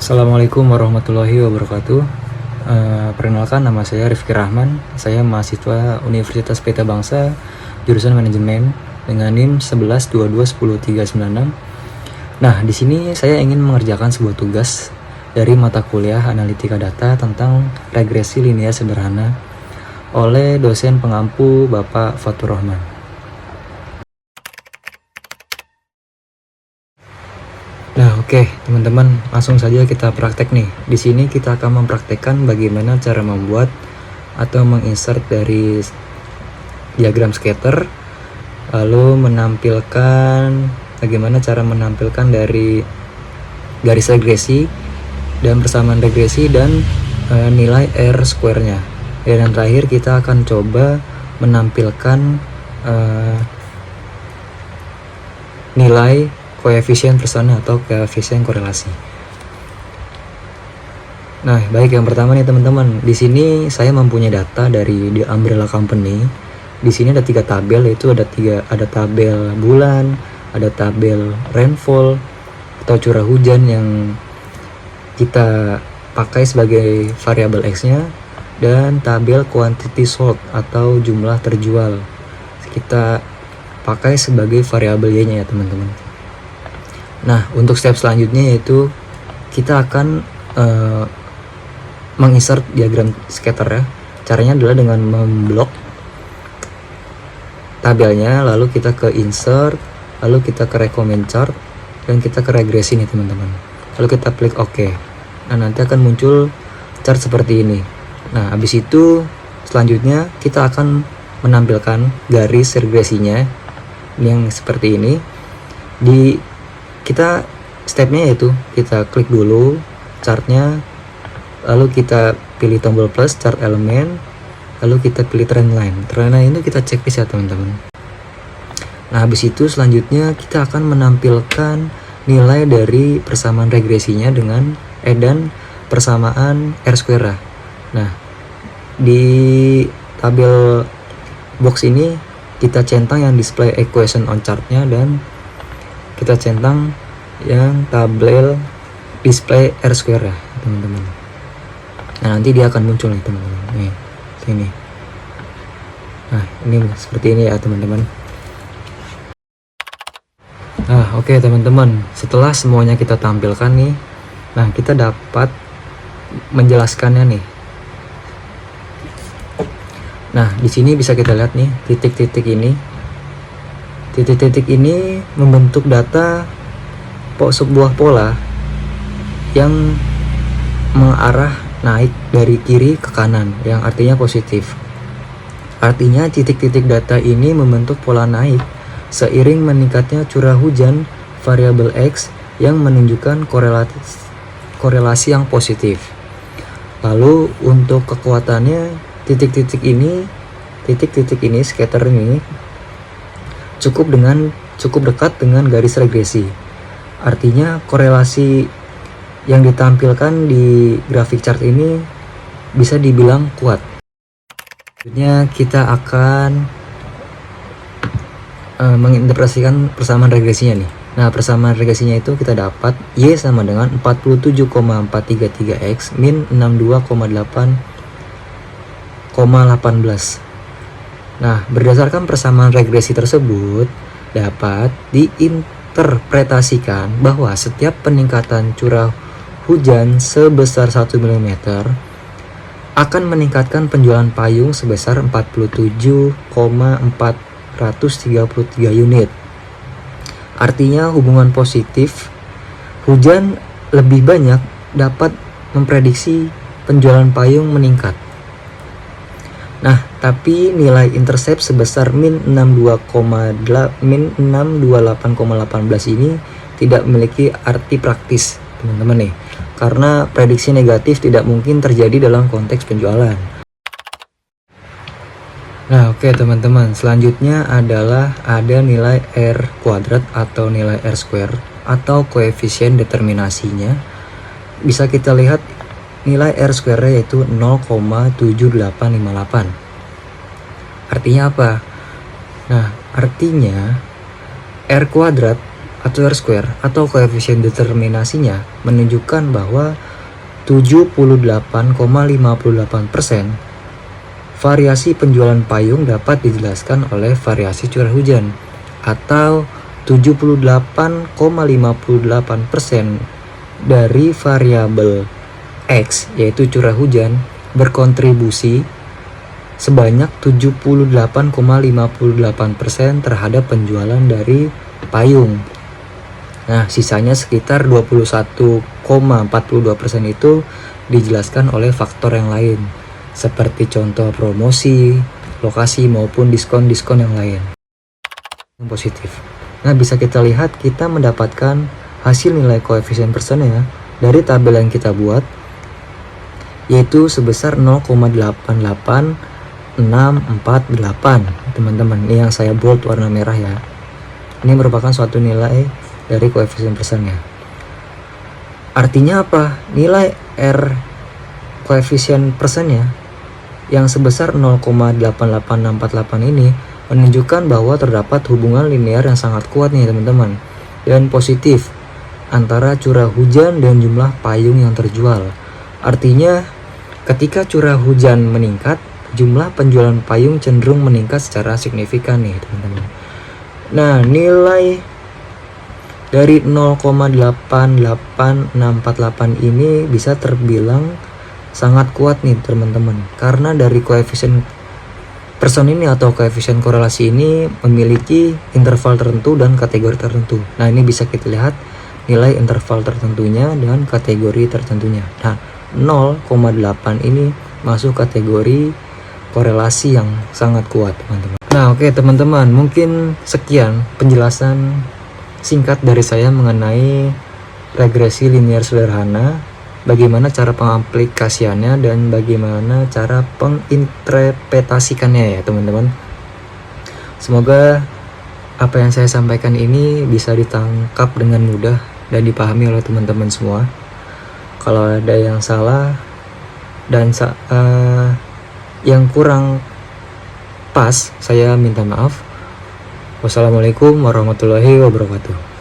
Assalamualaikum warahmatullahi wabarakatuh. Perkenalkan, nama saya Rifki Rahman. Saya mahasiswa Universitas Pelita Bangsa, jurusan manajemen dengan NIM 11221039. Nah, di sini saya ingin mengerjakan sebuah tugas dari mata kuliah analitika data tentang regresi linear sederhana oleh dosen pengampu Bapak Fatur Rahman. Nah, oke, teman-teman, langsung saja kita praktek nih. Di sini kita akan mempraktekkan bagaimana cara membuat atau menginsert dari diagram scatter, lalu menampilkan bagaimana cara menampilkan dari garis regresi dan persamaan regresi dan nilai R square-nya. Dan yang terakhir kita akan coba menampilkan nilai koefisien persana atau koefisien korelasi. Nah, baik, yang pertama nih teman-teman. Di sini saya mempunyai data dari The Umbrella Company. Di sini ada 3 tabel, yaitu ada tabel bulan, ada tabel rainfall atau curah hujan yang kita pakai sebagai variabel X-nya, dan tabel quantity sold atau jumlah terjual kita pakai sebagai variabel Y-nya ya teman-teman. Nah, untuk step selanjutnya yaitu kita akan menginsert diagram scatter ya. Caranya adalah dengan memblok tabelnya, lalu kita ke insert, lalu kita ke recommend chart, dan kita ke regresi nih teman-teman. Lalu kita klik OK. Nah, nanti akan muncul chart seperti ini. Nah, habis itu selanjutnya kita akan menampilkan garis regresinya yang seperti ini. Kita stepnya yaitu kita klik dulu chartnya, lalu kita pilih tombol plus chart element, lalu kita pilih trend line itu kita checklist ya teman-teman. Nah, habis itu selanjutnya kita akan menampilkan nilai dari persamaan regresinya dengan dan persamaan R square. Nah, di tabel box ini kita centang yang display equation on chartnya, dan kita centang yang tabel display R square ya teman-teman. Nah, nanti dia akan muncul nih teman-teman, nih sini. Nah, ini seperti ini ya teman-teman. Nah, oke teman-teman, setelah semuanya kita tampilkan nih, nah kita dapat menjelaskannya nih. Nah, di sini bisa kita lihat nih titik-titik ini. Titik-titik ini membentuk data sebuah pola yang mengarah naik dari kiri ke kanan, yang artinya positif. Artinya titik-titik data ini membentuk pola naik seiring meningkatnya curah hujan variabel X yang menunjukkan korelasi yang positif. Lalu untuk kekuatannya, titik-titik ini scatter ini cukup dekat dengan garis regresi. Artinya korelasi yang ditampilkan di grafik chart ini bisa dibilang kuat. Selanjutnya kita akan menginterpretasikan persamaan regresinya nih. Nah, persamaan regresinya itu kita dapat Y sama dengan 47,433X min 62,8,18. Nah, berdasarkan persamaan regresi tersebut dapat diinterpretasikan bahwa setiap peningkatan curah hujan sebesar 1 mm akan meningkatkan penjualan payung sebesar 47,433 unit. Artinya hubungan positif hujan lebih banyak dapat memprediksi penjualan payung meningkat. Nah, tapi nilai intercept sebesar min 628,18 ini tidak memiliki arti praktis teman-teman nih, karena prediksi negatif tidak mungkin terjadi dalam konteks penjualan. Nah, oke teman-teman, selanjutnya adalah ada nilai R kuadrat atau nilai R square atau koefisien determinasinya. Bisa kita lihat nilai R square yaitu 0,7858. Artinya apa? Nah, artinya R kuadrat atau R-square atau koefisien determinasinya menunjukkan bahwa 78,58% variasi penjualan payung dapat dijelaskan oleh variasi curah hujan, atau 78,58% dari variabel X yaitu curah hujan berkontribusi sebanyak 78,58% terhadap penjualan dari payung. Nah, sisanya sekitar 21,42% itu dijelaskan oleh faktor yang lain, seperti contoh promosi, lokasi, maupun diskon-diskon yang lain. Yang positif. Nah, bisa kita lihat kita mendapatkan hasil nilai koefisien persennya dari tabel yang kita buat, yaitu sebesar 0,88648, teman-teman. Ini yang saya bold warna merah ya. Ini merupakan suatu nilai dari koefisien persennya. Artinya apa? Nilai R koefisien persennya yang sebesar 0,88648 ini menunjukkan bahwa terdapat hubungan linear yang sangat kuat nih teman-teman, dan positif antara curah hujan dan jumlah payung yang terjual. Artinya ketika curah hujan meningkat, jumlah penjualan payung cenderung meningkat secara signifikan nih teman-teman. Nah, nilai dari 0,88648 ini bisa terbilang sangat kuat nih teman-teman, karena dari koefisien person ini atau koefisien korelasi ini memiliki interval tertentu dan kategori tertentu. Nah, ini bisa kita lihat nilai interval tertentunya dan kategori tertentunya. Nah, 0,8 ini masuk kategori korelasi yang sangat kuat teman-teman. Nah, oke teman-teman, mungkin sekian penjelasan singkat dari saya mengenai regresi linear sederhana, bagaimana cara pengaplikasiannya dan bagaimana cara penginterpretasikannya ya teman-teman. Semoga apa yang saya sampaikan ini bisa ditangkap dengan mudah dan dipahami oleh teman-teman semua. Kalau ada yang salah dan yang kurang pas, saya minta maaf. Wassalamualaikum warahmatullahi wabarakatuh.